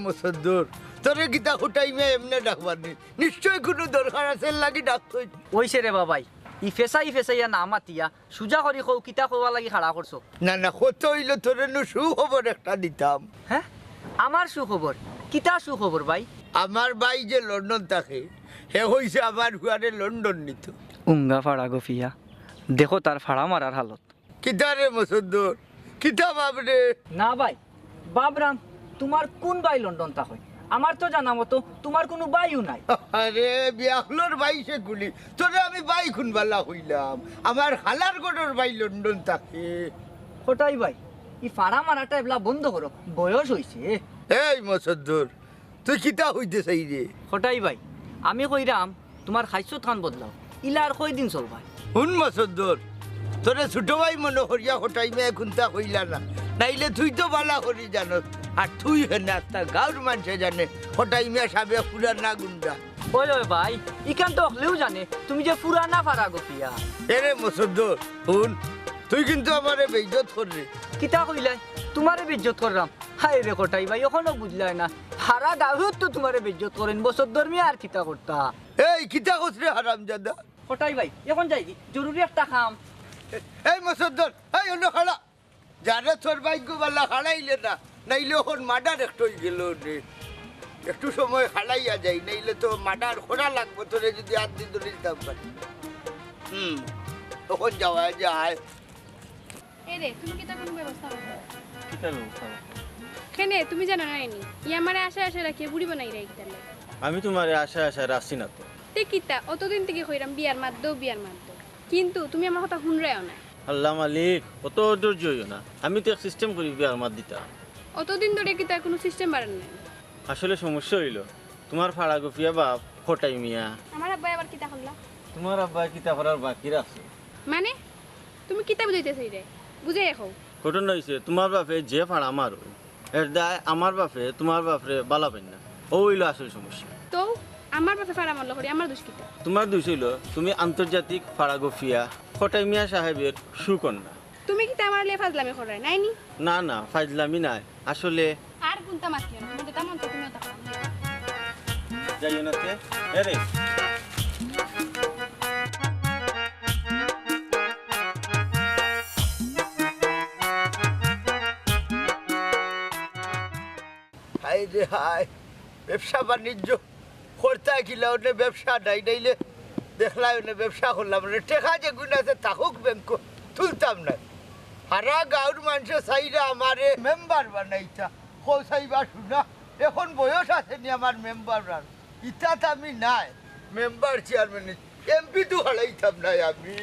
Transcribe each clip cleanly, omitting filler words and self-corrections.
মুসদ্দুর তোরে গীতা কোটাই মিয়া এমনি ডাকবানি নিশ্চয় কোনো দরকার আছে লাগি ডাকতই ওইছে রে বাবাই ই ফেসাইয়া নাম আতিয়া সুজা করি কও কিতা কওয়া লাগি খাড়া করছো না না কত হইল তোরে নু সুখবর একটা দিতাম হ্যাঁ আমার সুখবর কিতা সুখবর ভাই আমার ভাই যে লন্ডন থাকে হে হইছে আমার হুয়ারে লন্ডন নিত উঙ্গা ফাড়া গফিয়া দেখো তার ফাড়া মারার হালত কিতা রে মুসদ্দুর কিতা বাবরে না ভাই বাবরাম তোমার কোন ভাই লন্ডন তা হয় আমার তো জানা মতো তোমার কোনো ভাইও নাই আরে বিয়াহলোর ভাই সে গুলি তোরে আমি ভাই খুনবালা হইলাম আমার হালার গডর ভাই লন্ডন থাকে কোটাই ভাই ই ফাড়া মারাটা এবলা বন্ধ করো বয়স হইছে এই মুসদ্দুর তুই কিতা হইতে চাই রে কোটাই ভাই আমি কইরাম তোমার খাইছো থান বদলাও ইলা আর কই দিন চলবা হুন মুসদ্দুর তোরে ছোট ভাই মনে করিয়া হটাই মে খুনতা হইলা না নাইলে তুই তো বালা করি জানো আর তুই হেনে একটা গাঁর মানুষে জানে হটাই মিয়া সাবে পুরা না গুন্ডা ওই ওই ভাই ইকান তো অকলেও জানে তুমি যে পুরানা ফাড়া গফিয়া এরে মুসদ্দুর হুন তুই কিন্তু আমারে বেইজ্জত করলি কিতা কইলাই তোমারে বেজ্জত করলাম হাই রে কোটাই ভাই এখনো বুঝলাই না হারা গাঁত তো তোমারে বেজ্জত করেন বছর ধর্মী আর কিতা করতা এই কিতা করছে হারামজাদা কোটাই ভাই এখন যাই কি জরুরি একটা কাম এই মুসদ্দুর এই অন্য খাড়া যারা তোর ভাগ্য বালা খাড়াইলে না নাইলে এখন মার্ডার একটু গেল রে একটু সময় খাড়াইয়া যাই নাইলে তো মার্ডার খোঁড়া লাগবে তোরে যদি হাত দিয়ে ধরে দিতাম পারি তখন যাওয়া যায় এরে তুমি কি তা কোনো ব্যবস্থা করবে কিতা ব্যবস্থা কেনে তুমি জানো না নি ই আমারে আশা রাখি বুড়ি বানাই রাখি তাহলে আমি তোমার আশা রাখছি না তো তে কিতা অতদিন থেকে কইরাম বিয়ার মাত দাও কিন্তু তুমি আমার কথা শুনরাও না আল্লাহ মালিক অত ধৈর্য হইও না আমি তো এক সিস্টেম করি বিয়ার মাত দিতা অতদিন ধরে কিতা কোনো সিস্টেম বাড়ান না আসলে সমস্যা হইল তোমার ফাড়া গফিয়া বাপ কোটাই মিয়া আমার আব্বা আবার কিতা করলা তোমার আব্বা কিতা করার বাকি রাখছে মানে তুমি কিতা বুঝাইতেছ রে বুঝাই রাখো ঘটনা হয়েছে তোমার বাপে যে ফাড়া মারো এর দায় আমার বাপে তোমার বাপরে বালা পাই না ও হইল আসল সমস্যা তো আমার বাপে ফাড়া মারলো করি আমার দোষ কিতা তোমার দোষ হইল তুমি আন্তর্জাতিক ফাড়া গফিয়া কোটাই মিয়া সাহেবের সুকন্যা তুমি কিতা আমার লে ফাজলামি করাই নাই নি না না ফাজলামি নাই আসলে আর কোনটা মাতিও না মতে তেমন তো তুমিও তা যাইও না তে এরে হাই রে হাই ব্যবসা বাণিজ্য করতে গেলে ওনে ব্যবসা নাই নাইলে দেখলাই ওনে ব্যবসা করলাম রে টেকা যে গুণ আছে তাকুক ব্যাংক তুলতাম না হারা গাঁর মানুষের চাইরা আমারে মেম্বার বানাইতা কৌসাইবা শুনা এখন বয়স আছে নি আমার মেম্বার ইটাত আমি নাই মেম্বার চেয়ারম্যান এমপি তো হারাইতাম নাই আমি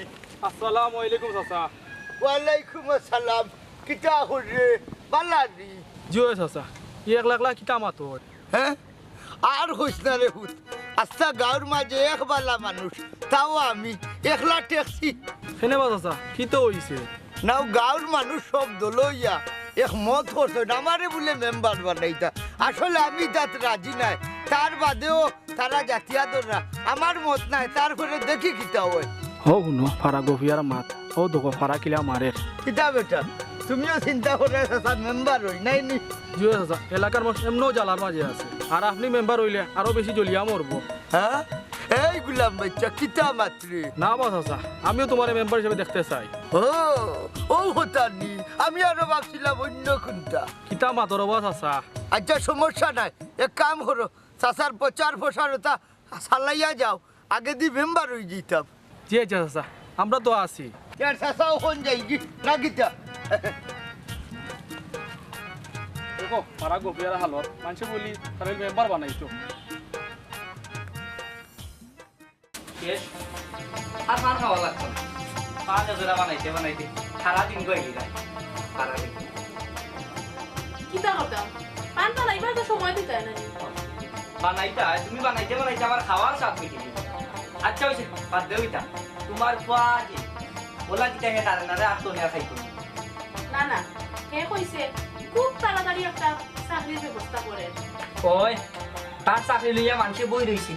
আসসালামু আলাইকুম চাচা ওয়ালাইকুম আসসালাম কিতা হরে বালানি জিও চাচা 1 লাখ লাখ কিতা মাতো হ্যাঁ আর হইস না রে হুত আস্তা গাঁর মাঝে একবালা মানুষ তাও আমি একলা ট্যাক্সি কেনে বা চাচা কি তো হইছে নাও গাঁর মানুষ সব দলইয়া এক মত করছে আমারে বলে মেম্বার বানাইতা আসলে আমি তাত রাজি নাই তার বাদেও তারা জাতীয় দলরা আমার মত নাই তারপরে দেখি কিতা হয় হো গুনো ফারা গফিয়ার মাত ও দেখো ফারা কিলা মারে কিতা বেটা তুমিও চিন্তা করে মেম্বার হই নাই নি জিও চাচা এলাকার মানুষ এমনও জ্বালার মাঝে আছে আর আপনি মেম্বার হইলে আরো বেশি জ্বলিয়া মরবো হ্যাঁ এই গুলাম বাচ্চা কিতা মাত্রে না বা চাচা আমিও তোমার মেম্বার হিসেবে দেখতে চাই ও হতানি আমি আরো ভাবছিলাম অন্য কোনটা কিতা মাতর বা চাচা আচ্ছা সমস্যা নাই এক কাম করো চাচার প্রচার প্রসারতা চালাইয়া যাও আগে দি মেম্বার হয়ে যেতাম জি আচ্ছা চাচা আমরা তো আছি यार চাচা ওখান যাই কি না গীতা দেখো ফারা গফিয়ার হালত মানুষ বলি তার মেম্বার বানাইছো আর খাওয়া লাগতো 5,000 বানাইতে সারাদিন গইলি যায় পারানি কিতা কথা পান বানাইবার তো সময় দিতে না বানাইতা তুমি বানাইতে বানাইতে আমার খাওয়ার স্বাদ মিটে গেল আচ্ছা হইছে বাদ দেও এটা তোমার ফুয়া যে বলা দিতে হে তারে আর তো না খাইতো না না কে কইছে খুব তাড়াতাড়ি একটা চাকরির ব্যবস্থা করে ওই তার চাকরি লইয়া মানুষে বই রইছে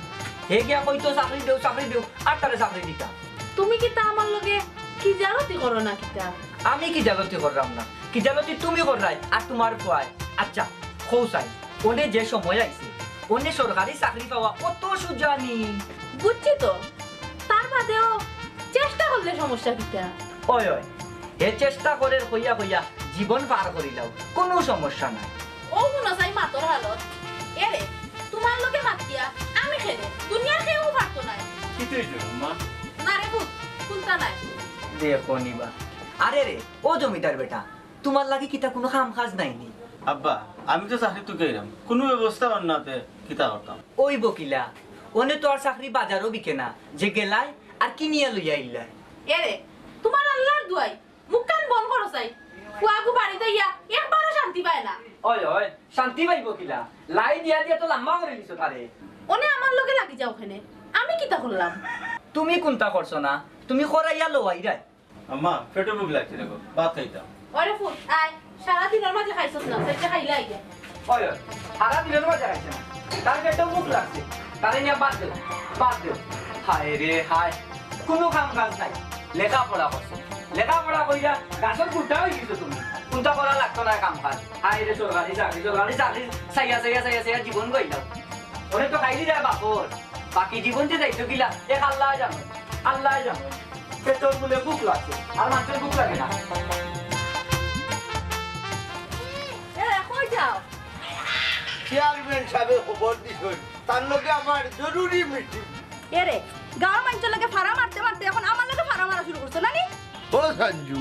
হে গিয়া কইতো চাকরি দেও আর তারে চাকরি দিতা তুমি কি তা আমার লগে কি জানতি করো না কিতা আমি কি জাগতি করলাম না কি জাগতি তুমি করলাই আর তোমার ফুয়ায় আচ্ছা খৌসাই ওনে যে সময় আইছে ওনে সরকারি চাকরি পাওয়া কত সুজানি বুঝছি তো তার বাদেও চেষ্টা করলে সমস্যা কিতা ওই এ চেষ্টা করে হইয়া হইয়া জীবন পার করিলাও কোনো সমস্যা নাই ও মনে চাই মাতর হালত এরে তোমার লগে মাতিয়া আমি খেলে দুনিয়ার কেউ পারতো না কিছু হইছে মা না রে ভূত কোনটা নাই দেখো নিবা আরে রে ও জমিদার বেটা তোমার লাগে কিতা কোনো কাম কাজ নাইনি আব্বা আমি তো চাকরি তো কইরাম কোনো ব্যবস্থা বান্নাতে কিতা করতাম ওই বকিলা ওনে তো আর চাকরি বাজারও বিকে না যে গেলাই আর কিনিয়া লইয়া ইল্লাই এরে তোমার আল্লাহর দুয়াই মুখ কান বন করো চাই ফুয়াগু বাড়িতে ইয়া একবারও শান্তি পায় না ওই শান্তি পাইব কিলা লাই দিয়া দিয়া তো লাম্বা করে দিছো তারে ওনে আমার লগে লাগি যাও ওখানে আমি কিতা করলাম তুমি কোনটা করছো না তুমি খরাইয়া লওয়াই রাই আম্মা পেটে বুক লাগছে দেখো ভাত খাইতাম ওরে ফুট আয় সারা দিনের মাঝে খাইছস না সেটা খাইলে আইগে ওই সারা দিনের মজা খাইছে না তার পেটে মুখ লাগছে তারে নিয়ে বাদ দেও হায় রে হায় কোনো কাম কাজ নাই লেখাপড়া করছো লেখাপড়া কইরা গাছের গুটা হয়ে গেছো তুমি কোনটা করা লাগতো না কাম কাজ হায় রে সরকারি চাকরি সাইয়া জীবন গইলাও ওরে তো খাইলি যায় বাপর বাকি জীবন যে যাইতো গিলা এক আল্লাহ জানো পেট্রোল বলে বুক লাগছে আর মানুষের বুক লাগে না এরে কই যাও চেয়ারম্যান সাহেব খবর দিছেন তার লগে আমার জরুরি মিটিং এরে গাঁর মানুষের লগে ফাড়া মারতে মারতে এখন আমার লগে ফাড়া মারা শুরু করছো নানি ও সঞ্জু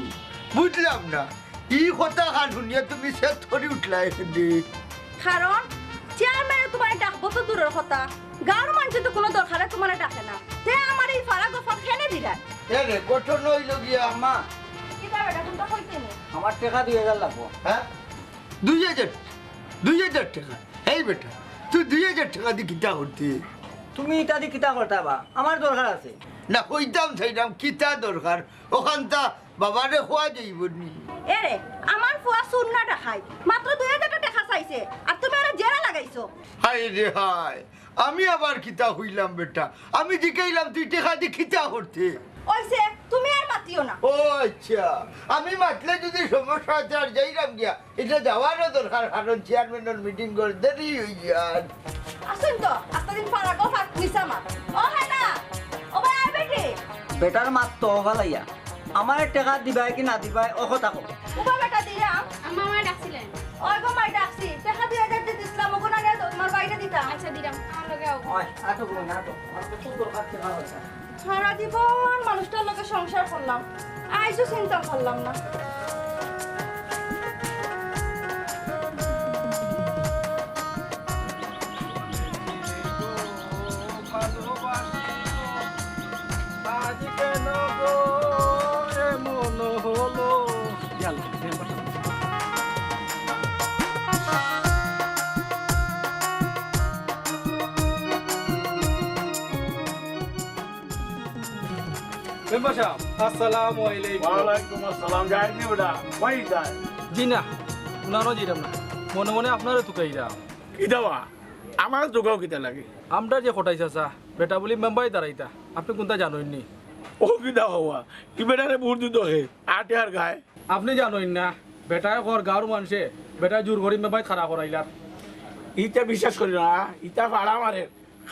বুঝলাম না ই কথা খান শুনিয়া তুমি সে থরি উঠলা এখানে কারণ চেয়ারম্যান তোমার ডাকবো তো দূরের কথা গাঁর মানুষের তো কোনো দরকারে তোমার ডাকে না তে আমার এই ফাড়া গফা খেনে দিলা এরে গঠন হইল গিয়া আম্মা কিতা বেটা তোমরা কইতে নে আমার টাকা 2000 লাগবো হ্যাঁ 2000 টাকা এই বেটা তুই 2000 টাকা দিয়ে কিতা করতে তুমি এটা দিয়ে কিতা করতাবা আমার দরকার আছে না কইতাম সেইটাম কিতা দরকার ওখানটা বাবারে খোয়া যাইব নি এরে আমার ফুয়া সুন্না দেখাই মাত্র 2000 টাকা চাইছে আর তুমি আরে জেরা লাগাইছো হাই রে হাই আমি আবার কিতা হইলাম বেটা আমি জিকাইলাম তুই টাকা দিয়ে কিতা করতে ওইছে তুমি আর মাতিও না ও আচ্ছা আমি মাতলে যদি সমস্যা আছে আর যাইলাম গিয়া এটা যাওয়ারও দরকার কারণ চেয়ারম্যানের মিটিং করে দেরি হয়ে যান আসেন তো আস্তে দিন ফাড়া গফা নিসা মা ও হ্যাঁ না ও ভাই আই বেটি বেটার মাত তো ভালাইয়া আমার টাকা দিবাই কি না দিবাই ও কথা কো উবা বেটা দিলাম আম্মা আমার ডাকছিলেন ওই গো মাই ডাকছি টাকা 2000 দিতে দিছিলাম ওগো না তো তোমার বাইরে দিতাম আচ্ছা দিলাম আমার লগে আও ওই আটো বল না তো আমার তো দরকার টাকা হইছে সারা জীবন মানুষটার লগে সংসার করলাম আইসো চিন্তা করলাম না আসসালামু আলাইকুম ওয়ালাইকুম আসসালাম যাইনি বেটা কই যায় জি না উনারও জিরাম না মনে মনে আপনারও তুকাইরা কি দেওয়া আমার যোগাও কিতা লাগে আমরা যে কোটাই চাচা বেটা বলি মেম্বাই দাঁড়াইতা আপনি কোনটা জানেন নি ও কি দেওয়া কি বেটারে বহুত যুদ্ধ হে আটে আর গায় আপনি জানেন না বেটায় ঘর গাঁর মানুষে বেটায় জোর করি মেম্বাই খাড়া করাইলার ইটা বিশ্বাস করি না ইটা ভাড়া মারে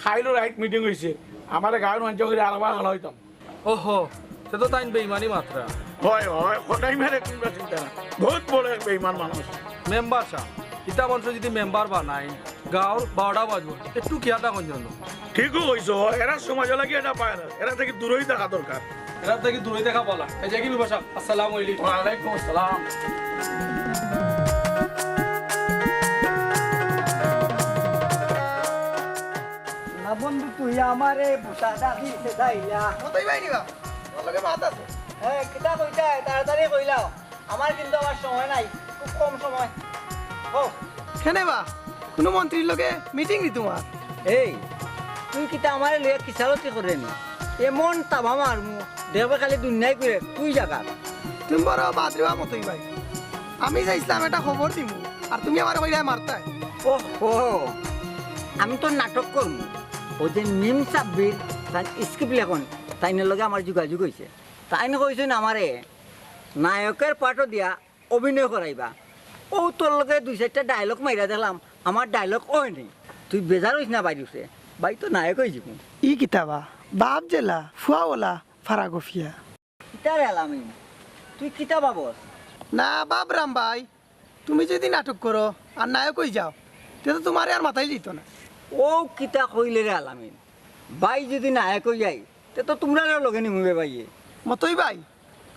খাইলো রাইট মিটিং হয়েছে আমার গাঁর মানুষ করে আলাদা খালা হইতাম ওহো সে তো তাই বেইমানি মাত্রা হয় হয় কোটাই মেরে কিনবা চিন্তা না বহুত বড় এক বেইমান মানুষ মেম্বার সাহ ইটা মানুষ যদি মেম্বার বানাই গাঁর 12টা বাজবো একটু খেয়ালটা কোন জন্য ঠিকও হইছো এরা সমাজ লাগে এটা পায় না এরা থেকে দূরই থাকা দরকার এরা থেকে দূরে দেখা বলা এই যে কি বিভাষা আসসালামু আলাইকুম ওয়ালাইকুম আসসালাম না বন্ধু তুই আমারে বুটাটা দিতে যাইলা কোথায় বাইনি বা ওর লগে মাত আছে হ্যাঁ কিতা কইতা তাড়াতাড়ি কইলাও আমার কিন্তু আবার সময় নাই, খুব কম সময়। ও কেনে বা কোনো মন্ত্রীর লগে মিটিং নি তোমার? এই তুই কিতা আমার লইয়া কিসারতি করে নি? এমন তাবা মারমু দেখবে খালি দুনিয়ায় করে তুই জায়গা। তুমি বড় বাদ দেওয়া মতোই ভাই। আমি চাইছিলাম একটা খবর দিব আর তুমি আমার কইরা মারতাই। ও আমি তো নাটক করবো। ও যে মিম সাব্বির তার স্ক্রিপ্ট লেখন তাইনের লগে আমার যোগাযোগ হয়েছে। তাইনে কইছেন আমারে নায়কের পাঠও দিয়া অভিনয় করাইবা। ও তোর লগে 2-4টা ডায়লগ মাইরা দেখলাম, আমার ডায়লগ ওই নেই। তুই বেজার হইস না বাইরে, বাই তো নায়ক হয়ে যাব। ই কিতাবা বাপ জেলা ফুয়াওলা ফারা গফিয়া। কিতারে আলামি তুই কিতা বাবস? না বাপ রাম ভাই, তুমি যদি নাটক করো আর নায়ক হয়ে যাও তাহলে তোমার আর মাথায় দিত না। ও কিতা কইলে রে আলামিন, বাই যদি নায়ক হয়ে যাই তে তো তোমরা লগে নিমুবে বাইয়ে। মতই ভাই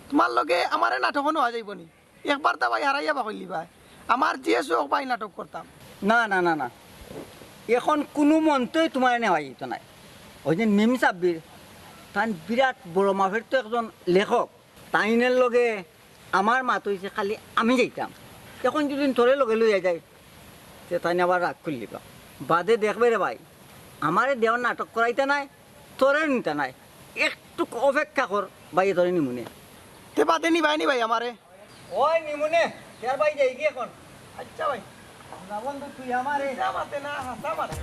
তোমার লগে আমার নাটকও নেওয়া যাইব নি। একবার তা ভাই হারাইয়া বা কইলি ভাই, আমার যে শখ ভাই নাটক করতাম। না না না না, এখন কোনো মন্ত্রই তোমার নেওয়া যেত নাই। ওই যে মিম সাব্বির তাই বিরাট বড় মাফের তো একজন লেখক, তাইনের লগে আমার মাত হয়েছে খালি আমি যাইতাম। এখন যদি তোরে লগে লইয়া যাই তে তাই আবার রাগ করলি বাদে দেখবে রে ভাই, আমারে দেওয়ার নাটক করাইতে নাই, তোরে নিতে নাই। একটু অপেক্ষা কর ভাই, তোরে নিমুনে। তে বাদে নি ভাই আমারে। ওই নিমুনে তার ভাই যাই কি এখন? আচ্ছা ভাই বন্ধু তুই আমারে মাতে না হাসা মাতে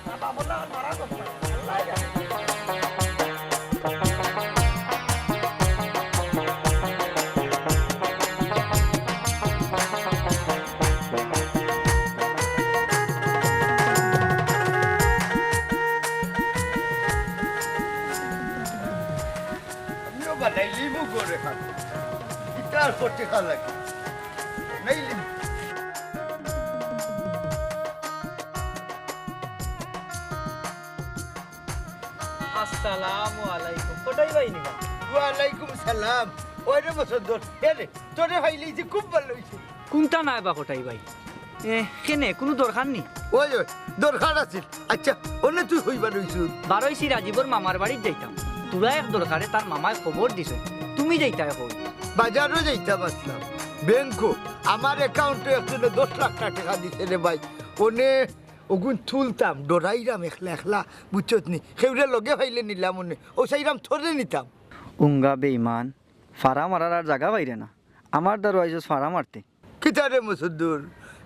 না বাবু না মারা করতে আল্লাহ জানে। আমিও বানাই লিমু করে খান ইটার করতে খা লাগে নাই লিমু। আসসালামু আলাইকুম। কোটাই ভাই নিবা? ওয়ালাইকুম সালাম। ওরে বসন্তর এরে তোরে ভাইলি যে খুব ভালো হইছে। কোনটা নাই বা কোটাই ভাই? কেনে কোনো দরকার নেই? ওই দরকার আছে। আচ্ছা ওনে তুই হইবার হইছু? বারোইছি রাজীবর মামার বাড়ির যাইতাম, তোরা এক দরকারে তার মামায় খবর দিছে তুমি যাইতা। এখন বাজারও যাইতাম আসলাম, ব্যাংকও আমার অ্যাকাউন্টে একজনে 10 লাখ টাকা দিছে রে ভাই। ওনে ওগুন তুলতাম ডরাইরাম একলা বুঝছত নি, সেউরে লগে ভাইলে নিলাম ওনে ও সাইরাম থরে নিতাম। উঙ্গা বেইমান ফাড়া মারার আর জায়গা বাইরে না, আমার দ্বারা আইসস ফাড়া মারতে। কিতারে মুসুদ্দুর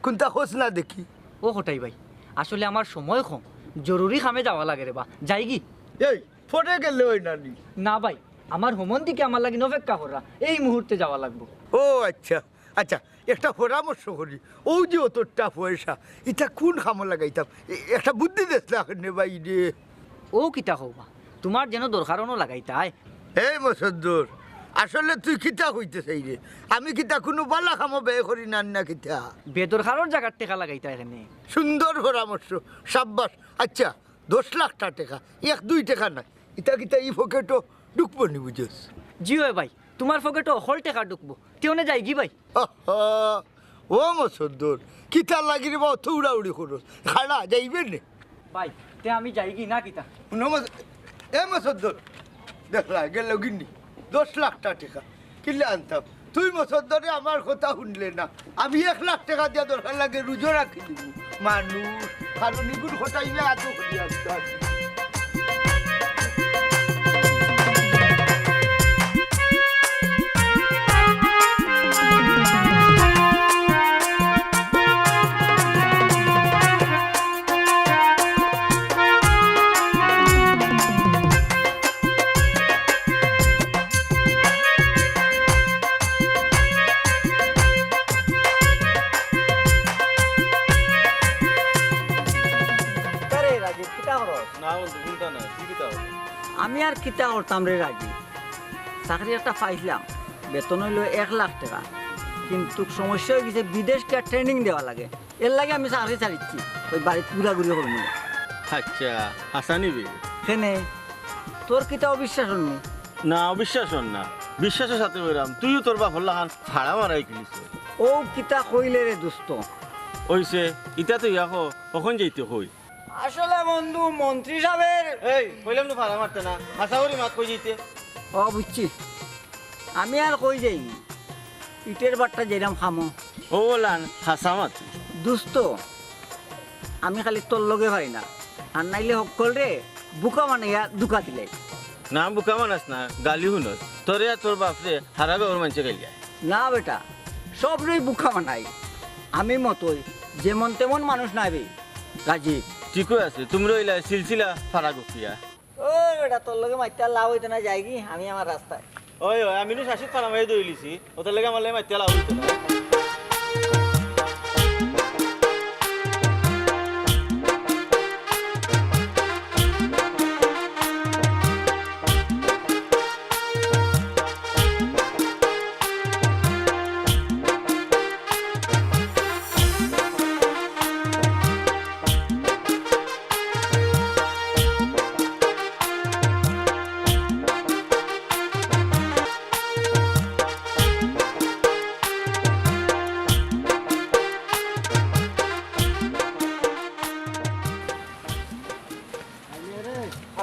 কোনটা খোঁজ না দেখি। ও কোটাই ভাই আসলে আমার সময় কম, জরুরি কামে যাওয়া লাগে রে বা, যাই কি? এই ফটে গেলে ওই নানি। না ভাই আমার হোমন দিকে আমার লাগি অপেক্ষা করা, এই মুহূর্তে যাওয়া লাগবো। ও আচ্ছা আচ্ছা, একটা পরামর্শ করি। ও যে অতটা পয়সা এটা কোন খামো লাগাইতাম, একটা বুদ্ধি দেশ নে ভাই রে। ও কিতা হবা তোমার যেন দরকারও লাগাইতাই। এই মুসুদ্দুর আসলে তুই কিতা হইতে চাই রে? আমি কিতা কোনো বালা খামো ব্যয় করি না কিতা? বেদরকারর জায়গার টেকা লাগাইতা এখানে। সুন্দর পরামর্শ, সাব্বাস। আচ্ছা 10 লাখ টাকা 1-2 টাকা না, ইটা কিতা ই পকেটও ঢুকবো নি বুঝস? জি হয় ভাই, তোমার পকেটে হল টেকা ঢুকবো, তেমনে যাই কি ভাই? ও মুসুদ্দুর কিতা লাগি রে বা অত উড়াউড়ি করো, খাড়া যাইবে নে ভাই তে আমি যাই কি না কিতা? এ মুসুদ্দুর দেখলা গেল গিন্নি 10 লাখ টাকা কিনলে আনতাম। তুই মুসুদ্দুরে আমার কথা শুনলে না, আমি 1 লাখ টাকা দিয়া দরকার লাগে রুজো রাখি দিব। মানুষ কারণ নিগুর ঘটাইলে এত করি আসতে। আমি আর কিতা করতাম রে রাজি, চাকরি একটা পাইছিলাম, বেতন হইল 1 লাখ টাকা, কিন্তু সমস্যা হয়ে গেছে বিদেশকে ট্রেনিং দেওয়া লাগে, এর লাগে আমি চাকরি ছাড়িচ্ছি, ওই বাড়িতে ঘুরাঘুরি করবো। আচ্ছা হাসা নিবি? কেনে তোর কিতা অবিশ্বাস নি? না অবিশ্বাস না, বিশ্বাসের সাথে বললাম তুইও তোর বাপ হল্লা খান ফাড়া মারাই কিনিস। ও কিতা কইলে রে দোস্ত? ওইছে ইটা তো ইয়াকো কখন যাইতে হই? আসলে বন্ধু মন্ত্রী সাহেবের এই কইলাম তো ফাড়া মারতে না, হাসা করি মাত কই যাইতে। ও বুঝছি, আমি আর কই যাইনি, ইটের বাট্টা যেরাম খামো ও বলান হাসামাত দুস্ত আমি খালি তোর লগে পাই না আর নাইলে সকল রে বুকা মানাইয়া দুকা দিলে না বুকা মানাস না গালি শুনস তোরে আর তোর বাপরে হারা গাঁর মানুষে গাইয়া না বেটা সব রে বুকা মানাই আমি মতোই যেমন তেমন মানুষ নাইবে গাজি ঠিকই আছে তুমি রইলা সিলসিলা ফারা গফিয়া ও বেটা তোর লগে মাইতে লাভ হইতো না যাই কি আমি আমার রাস্তায় ওই ওই আমি শাসিত ফারা মাই দইলিছি ওটার লাগে আমার লাগে মাইতে লাভ হইতো না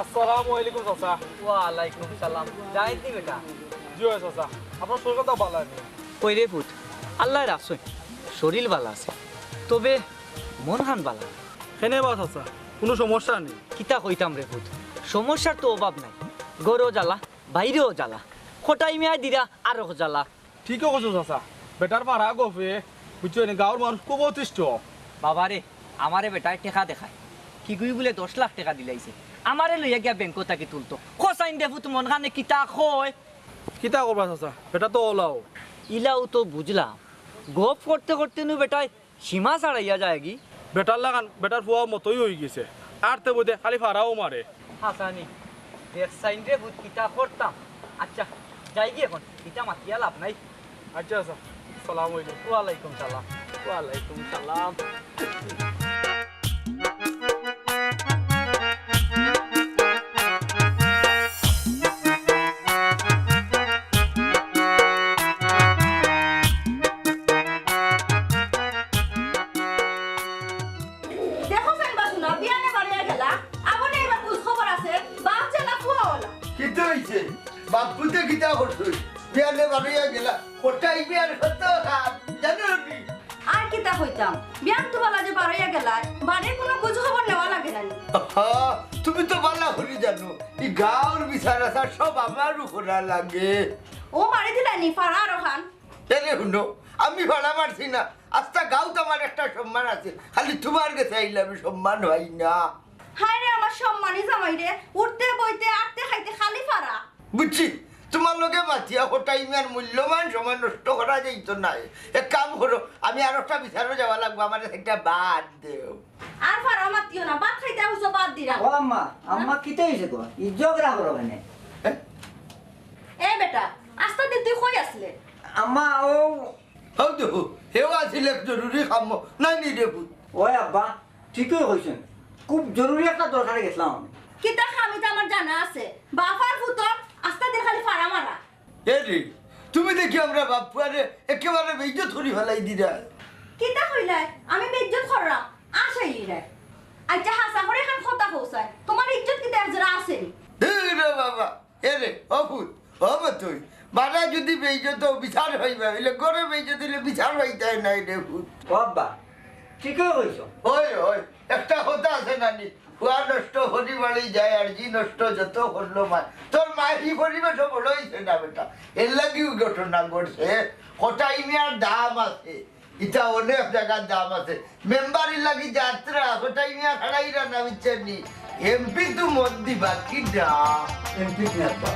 আসসালামু আলাইকুম চাচা। ওয়ালাইকুম সালাম। যাইতি বেটা? জি হয় চাচা, আপনার শরীর তো ভালো নেই। কই রে পুত, আল্লাহ রাখছে শরীর ভালো আছে, তবে মন খান ভালো। কেনে বা চাচা, কোনো সমস্যা নেই? কিতা কইতাম রে পুত, সমস্যার তো অভাব নাই। গরও জ্বালা, বাইরেও জ্বালা, কোটাই মিয়া দিরা আরো জ্বালা। ঠিকই কৈছো চাচা, বেটার পাড়া গফে বুঝছো নি, গাঁৱৰ মানুষ খুব অতিষ্ঠ। বাবা রে, আমারে বেটায় টেকা দেখায়, কি কই বলে 10 লাখ টাকা দিলাইছে, আমারে লইয়া গিয়া ব্যাংক তাকে তুলতো। খসাইন দে পুত মন খানে কিতা কয়। কিতা করবা চাচা, বেটা তো ওলাও। ইলাও তো বুঝলাম, গপ করতে করতে নু বেটায় সীমা ছাড়াইয়া যায় কি। বেটার লাগান বেটার ফুয়া মতোই হয়ে গেছে, আর তে বোধে খালি ফাড়াও মারে। হাসানি দেখ সাইন রে ভূত কিতা করতাম। আচ্ছা যাই কি এখন, কিতা মাতিয়া লাভ নাই। আচ্ছা আচ্ছা, সালাম আলাইকুম। ওয়ালাইকুম সালাম। ওয়ালাইকুম সালাম। দেখো ফেনবা শোনা বিয়ানে বাড়িয়া গেলা আবনে এবার বুঝ খবর আছে বাপ জানা ফুয়া ওলা কিতা হইছে বাপুতে কিতা করছই বিয়ানে বাড়িয়া গেলা কোটাই বিয়ার কত হাত জানো নি আর কিতা কইতাম বিয়ান তো বলা যে বাড়িয়া গেলা বাড়ির কোনো বুঝ খবর নেওয়া লাগে না। তুমি তো ভালো করে জানো এই গাঁর বিচার আসার সব আমার উপর লাগে। ও মারি দিলানি ফাড়া আর খান এলে শুনো, আমি ভাড়া মারছি না, আস্তা গাঁও তো আমার একটা সম্মান আছে, খালি তোমার কাছে আইলে আমি সম্মান হই না। হায় রে আমার সম্মানই জামাই রে, উঠতে বইতে আটতে খাইতে খালি ফাড়া। বুঝছি তোমার লগে মাতিয়া কোটাই মিয়ার মূল্যবান সময় নষ্ট করা যাইত না। এক কাম করো, আমি আর একটা বিচারও যাওয়া লাগবো, আমার একটা বাদ দেও। আর ফাড়া মাতিও না, ভাত খাইতে হুসো বাদ দিরা। ও আম্মা আম্মা কিতে হইছে গো ইজ্জগরা করো কেনে? এ বেটা আস্তা দিন তুই কই আসলে? আম্মা ও হও দেখো হেও আসিলে জরুরি কাম নাই নি দেবু। ওই আব্বা ঠিকই কইছেন, খুব জরুরি একটা দরকারে গেছিলাম আমি। কিতা খামিতে আমার জানা আছে, বাপার পুতর আস্তা দিন খালি ফাড়া মারা। এ রে তুমি দেখি আমরা বাপুয়ারে একেবারে বেইজ্জত করি ফেলাই দিরা। কিতা কইলাই আমি বেইজ্জত করলাম আসেই রে। আচ্ছা হাসা করে এখন কথা কইছাই, তোমার ইজ্জত কিতা জরা আছে নি? রে বাবা এ রে অপুত হবে তুই বাড়া যদি বেইজ্জত বিচার হইবা হইলে গরে বেইজ্জত দিলে বিচার হইতে নাই রে ভূত। ও আব্বা ঠিকই কইছো। ওই ওই একটা কথা আছে নানি, ফুয়া নষ্ট হরি বাড়ি যায় আর জি নষ্ট যত করলো মা, তোর মাহি পরিবেশ বড় হইছে না বেটা, এর লাগিও ঘটনা ঘটছে। কোটাই মিয়ার দাম আছে, ইটা অনেক জায়গার দাম আছে, মেম্বারি লাগি যাত্রা কোটাই মিয়া খাড়াইরা না বিচ্ছেন নি, এমপি তো মত দিবা কি না এমপি নেতা।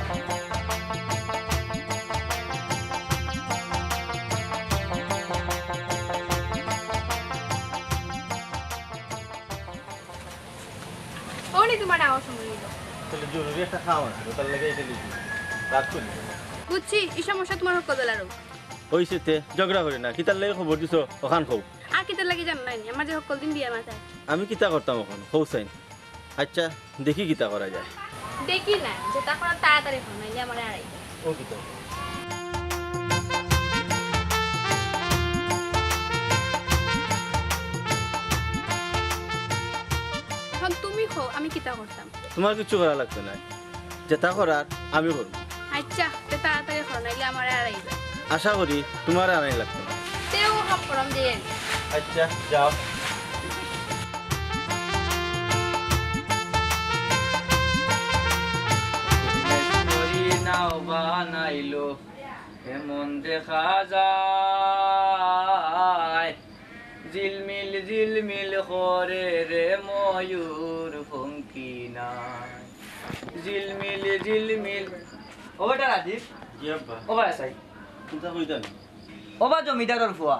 ওনি তোমার আওয়াজ শুনলি তাহলে জরুরি একটা খাওয়া আছে ওটার লাগে এটা লিখি রাখ করি বুঝছি এই সমস্যা তোমার হক কদলারও হইছে তে ঝগড়া করি না কিতার লাগে খবর দিছো ওখান খৌ আর কিতা লাগি জান নাই আমার যে হকল দিন বিয়ার মাথায় আমি কিতা করতাম ওখান খৌ চাইন। আচ্ছা দেখি কিতা করা যায়। দেখি না যে তা করা তাড়াতাড়ি ফোন নাইলে আমার আড়াই ও কিতা এখন তুমি খো আমি কিতা করতাম। তোমার কিছু করা লাগবে না, যেটা করার আমি করব। আচ্ছা তে তাড়াতাড়ি ফোন নাইলে আমার আড়াই যায়। আশা করি তোমার আনাই লাগবে না। তেও হাফ করাম দিয়ে আচ্ছা যাও। নাও বানাইলো এমন দেখা যায় ঝিলমিল ঝিলমিল করে রে ময়ূর ফঙ্কি নাই ঝিলমিল ঝিলমিল ওটা রাজীব জি আব্বা। ওবা আসাই কোনটা কইতাম? ওবা জমিদারর ফুয়া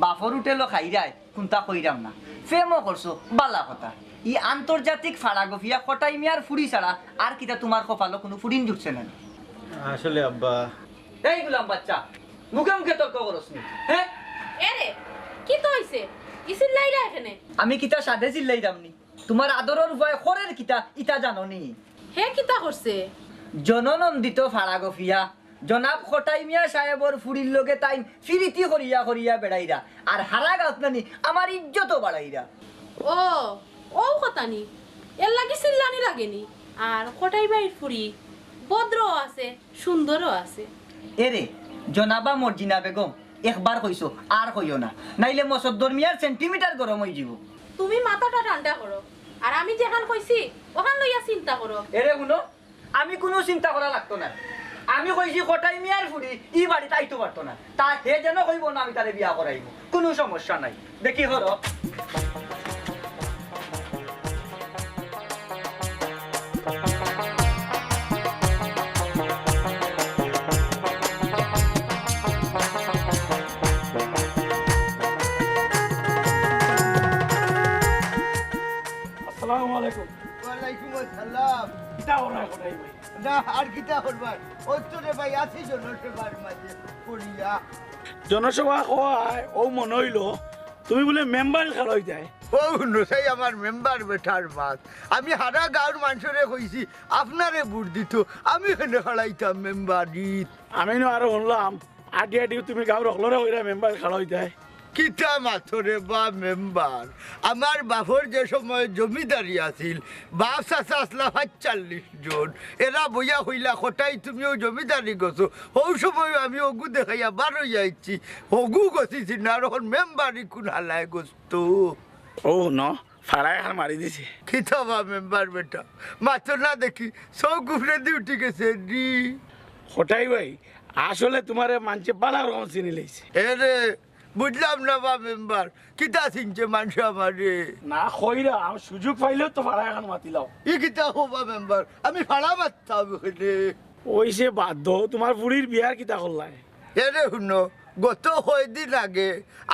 বাফর উঠেলো খাইরাই কোনটা কইরাম না ফেমও করছো বালা কথা ই আন্তর্জাতিক ফাড়া গফিয়া কোটাই মিয়ার ফুড়ি ছাড়া আর কিটা তোমার কপালো কোনো ফুড়িন জুটছে না আসলে আব্বা এই গুলাম বাচ্চা মুখে মুখে তর্ক করছ নি হ্যাঁ এরে কি তো হইছে ইসিল লাইরা এখানে আমি কিটা সাধে চিল্লাইরাম নি তোমার আদরের ভয় খরের কিটা ইটা জানো নি হে কিতা করছে জননন্দিত ফাড়া গফিয়া জনাব কোটাই মিয়া সাহেবর ফুড়ির লগে তাই ফিরিতি করিয়া করিয়া বেড়াইরা আর হারা গাছনানি আমার ইজ্জতও বাড়াইরা ও ও কথা নি এর লাগি চিল্লানি লাগেনি আর কোটাই বাইর ফুরি ভদ্রও আছে সুন্দরও আছে এরে জনাবা মর্জিনা বেগম একবার কইছো আর কইও না নাইলে মসদ্দর মিয়ার সেন্টিমিটার গরম হয়ে যাব তুমি মাথাটা ঠান্ডা করো আর আমি যেখান কইছি ওখান লইয়া চিন্তা করো এরে শুনো আমি কোনো চিন্তা করা লাগতো না আমি কইছি কোটাই মিয়ার ফুড়ি ই বাড়িতে আইতো পারতো না তা হে যেন কইব না আমি তারে বিয়া করাইব কোনো সমস্যা নাই দেখি হরো আসসালামু আলাইকুম। ওয়ালাইকুম আসসালাম। কিতা ওরা কোথায় ভাই? না আর কিতা করবার ওই তো রে ভাই আছি জনসেবার মাঝে পড়িয়া। জনসভা হয় ও মনে হইল তুমি বলে মেম্বার খেলাই যায়। ও নসাই আমার মেম্বার বেটার মাত আমি হারা গাঁর মানুষরে কইছি আপনারে ভোট দিত আমি এখানে খেলাইতাম মেম্বারিত। আমি আরো শুনলাম আডি আডি তুমি গাঁর অকলরে কইরা মেম্বার খেলাই যায়। কিতা মাথরে বা মেম্বার আমার বাপর যে সময় জমিদারি আছিল বাপ চাচা আসলা ৪৫ জন এরা বইয়া হইলা কোটাই তুমিও জমিদারি গছো ও সময় আমি অগু দেখাইয়া বারো যাইছি অগু গছিছি না আর এখন মেম্বারি কোন হালায় গস্ত ও ন ফাড়াই হার মারি দিছে। কিতা বা মেম্বার বেটা মাত্র না দেখি সব গুফরে দিয়ে উঠে গেছে রি কোটাই ভাই আসলে তোমারে মানছে পালা রকম চিনি লাইছে। এরে বুঝলাম না বা মেম্বার কিতা চিনছে মানুষ আমারে না কইরা সুযোগ পাইলেও তো ফাড়াই হার মাতিলাও। ই কিতা হবা মেম্বার আমি ভাড়া মারতাম এখানে ওইসে বাধ্য তোমার বুড়ির বিয়ার কিতা করলাই। এরে শুনো গত কয়দিন আগে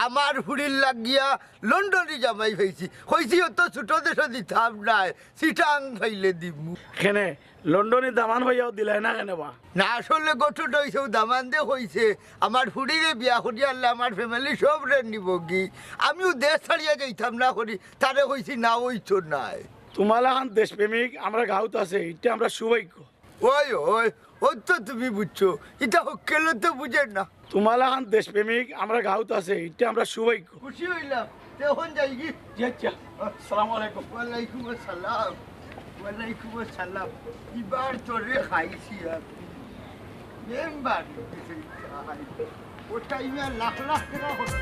আমার হুড়ির লাগিয়া লন্ডনে জামাই হয়েছি হয়েছি অত ছোট দেশ দিতাম নাই সিটাং ফাইলে দিমু কেনে লন্ডনে দামান ভাইয়াও দিলাই না কেনে বা না আসলে গঠন হয়েছে দামান দে হয়েছে আমার হুড়িরে বিয়া করি আনলে আমার ফ্যামিলি সব রে নিব কি আমিও দেশ ছাড়িয়া যাইতাম না করি তারে হয়েছি না ওইতো নাই। তোমালা হান দেশপ্রেমিক আমরা গাঁত আছে এটা আমরা সৌভাগ্য। ওই ওই ওই তো তুমি বুঝছো এটা হকেলে তো বুঝেন না। তোমালা হান দেশপ্রেমিক আমরা গাঁত আছে এটা আমরা সৌভাগ্য। খুশি হইলাম এখন যাই কি। আচ্ছা আসসালামু আলাইকুম। ওয়ালাইকুম আসসালাম। ওয়ালাইকুম আসসালাম। এবার তোরে খাইছি আর মেম্বার ওটা ইমা লাখ লাখ টাকা হলো।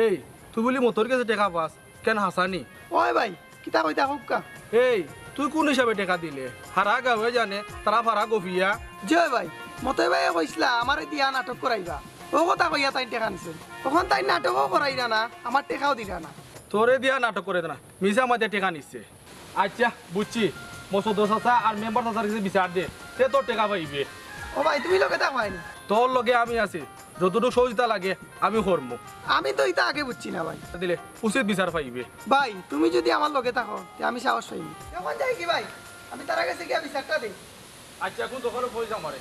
এই তুই বলি মোটর কাছে টেকা পাস কেন হাসানি ওই ভাই কিতা কইতা হুক্কা এই তুই কোন হিসাবে টেকা দিলে হারা গাঁৱে জানে তারা ফারা গফিয়া জয় ভাই মতে ভাই কইসলা আমারে দিয়া নাটক করাইবা ও কথা কইয়া তাই টেকা নিছে তখন তাই নাটকও করাইরা না আমার টেকাও দিরা না তোরে দিয়া নাটক করে না মিশা মাঝে টেকা নিচ্ছে আচ্ছা বুঝছি মসদ চাচা আর মেম্বার চাচার কাছে বিচার দে সে তোর টেকা পাইবে। ও ভাই তুমি লগে তা হয়নি তোর লগে আমি আছি যতটুকু সহযোগিতা লাগে আমি করবো আমি তো এটা আগে বুঝছি না ভাই দিলে উচিত বিচার পাইবে। ভাই তুমি যদি আমার লগে থাকো তে আমি সাহস পাইনি এখন যাই কি ভাই আমি তার কাছে গিয়ে বিচারটা দেই। আচ্ছা এখন তোর পয়সা মারে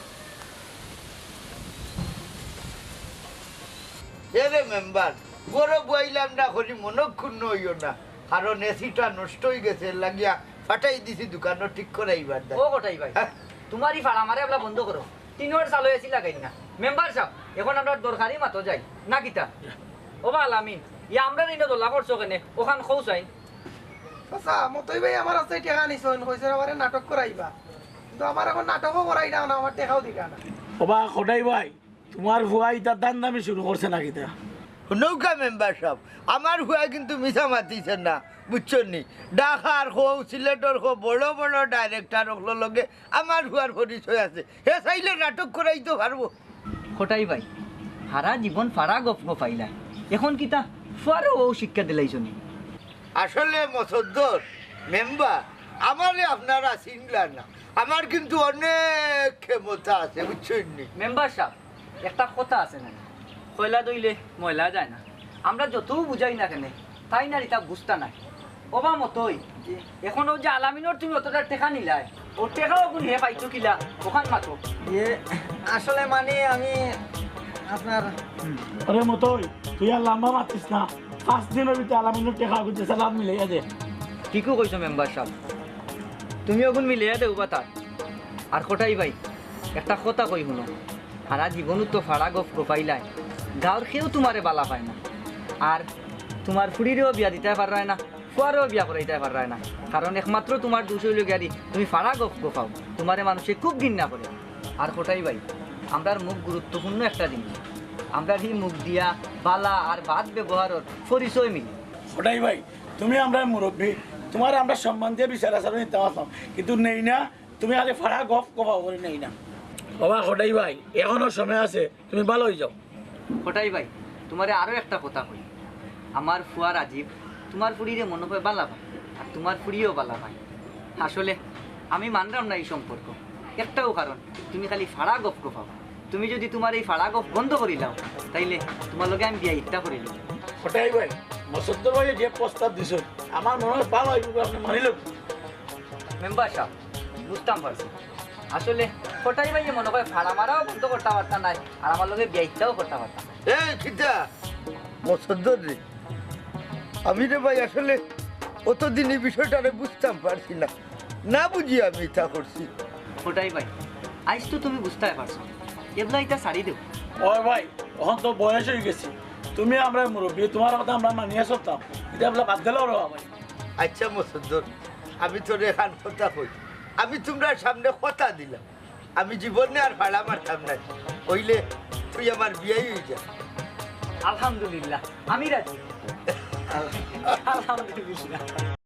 এরে মেম্বার বড় বইলাম না করি মনক্ষুণ্ণ হইও না কারণ এসিটা নষ্ট হয়ে গেছে লাগিয়া ফাটাই দিছি দোকানও ঠিক করাইবার ও কোটাই ভাই তোমারই ফাড়া মারে আপলা বন্ধ করো 3 বার চালু এসি লাগাই না মেম্বার সাহেব এখন আমরা দরকারি মাতো যাই না কিতা ও বাল আমিন ইয়া আমরা নিনো দোলা করছো কেনে ওখান খৌসাই আচ্ছা মতই ভাই আমার আছে টাকা নিছন কইছে আমারে নাটক করাইবা কিন্তু আমার এখন নাটকও করাই না আমার টাকাও দিকা না ওবা কোটাই ভাই তোমার ভুয়া ইতার দান দামি শুরু করছে না কিতা নৌকা মেম্বার সব আমার হুয়া কিন্তু মিছা মাতিছেন না বুঝছেন নি ঢাকার হোক সিলেটর হোক বড় বড় ডাইরেক্টর ওগুলো লগে আমার হুয়ার পরিচয় আছে হে চাইলে নাটক করাইতে পারবো কোটাই ভাই সারা জীবন ফাড়া গপ গপাইলা এখন কিতা ফুয়ারও ও শিক্ষা দিলাইছনি আসলে মসদ্দর মেম্বার আমারে আপনারা চিনলেন না আমার কিন্তু অনেক ক্ষমতা আছে বুঝছেন নি মেম্বার সাহেব একটা কথা আছে না কয়লা দইলে ময়লা যায় না আমরা যত বুঝাই না কেন তাই না এটা বুঝতা নাই ওবা মতই এখনো যে আলামিনর তুমি অতটা টেকা নিলাই ও টেকাও কোন হে পাইছো কিলা ওখান মাত্র আসলে মানে আমি আপনার আরে মতই তুই আর লম্বা মাতিস না 5 দিনের ভিতরে আলামিনের টাকা গুছে সালাম মিলাইয়া দে ঠিকও কইছো মেম্বার সাহেব তুমি ওগুন মিলিয়া দেও বাতা আর কোটাই ভাই একটা কথা কই শুনো সারা জীবনও তো ফাড়া গপ গপাইলাই গাঁর কেউ তোমারে বালা পায় না আর তোমার ফুড়িরেও বিয়া দিতে পারায় না ফুয়ারেও বিয়া করাইতে পারায় না কারণ একমাত্র তোমার দুশো গাড়ি তুমি ফাড়া গপ গপাও তোমারে মানুষে খুব ঘৃণা করে আর কোটাই ভাই আমরার মুখ গুরুত্বপূর্ণ একটা জিনিস আমরা এই মুখ দিয়া বালা আর বাদ ব্যবহারের পরিচয় মিলি কোটাই ভাই তুমি আমরা মুরব্বী তোমার আমরা সম্মান দিয়ে বিচার আচার নিতে পারতাম কিন্তু নেই না তুমি আগে ফাড়া গপ গপাও করে নেই না বাবা কোটাই ভাই এখনো সময় আছে তুমি ভালো হয়ে যাও কোটাই ভাই তোমারে আরো একটা কথা কই আমার ফুয়া রাজীব তোমার ফুড়িরে মনে হয় বালা ভাই আর তোমার ফুড়িও বালা ভাই আসলে আমি মানলাম না এই সম্পর্ক একটাও কারণ তুমি খালি ফাড়া গপ গপাও তুমি যদি তোমার এই ফাড়া গপ বন্ধ করি দাও তাইলে তোমার লগে আমি বিয়া ইত্যা করিল কোটাই ভাই মসদ্দর ভাই যে প্রস্তাব দিছ আমার মনে হয় ভালো হইব আপনি মানিল মেম্বার সাহেব বুঝতাম পারছি আসলে কোটাই ভাই মনে হয় ফাড়া মারাও বন্ধ করতে পারতাম না আর আমার লগে বিয়া ইত্যাও করতে পারতাম এই খিতা মসদ্দর রে আমি রে ভাই আসলে অতদিন এই বিষয়টা বুঝতাম পারছি না না বুঝি আমি তা করছি কোটাই ভাই আইস তো তুমি বুঝতে পারছো এগুলা এটা ছাড়ি দেব ও ভাই এখন তো বয়স হয়ে গেছি তুমি আমরা মুরব্বী তোমার কথা আমরা মানিয়ে চলতাম এটা আমরা বাদ দিলেও রবা ভাই আচ্ছা মসদ্দর আমি তোর এখান কথা কই আমি তোমরা সামনে কথা দিলাম আমি জীবনে আর ভাড়া মারতাম না হইলে তুই আমার বিয়াই হয়ে যা আলহামদুলিল্লাহ আমি রাজি আলহামদুলিল্লাহ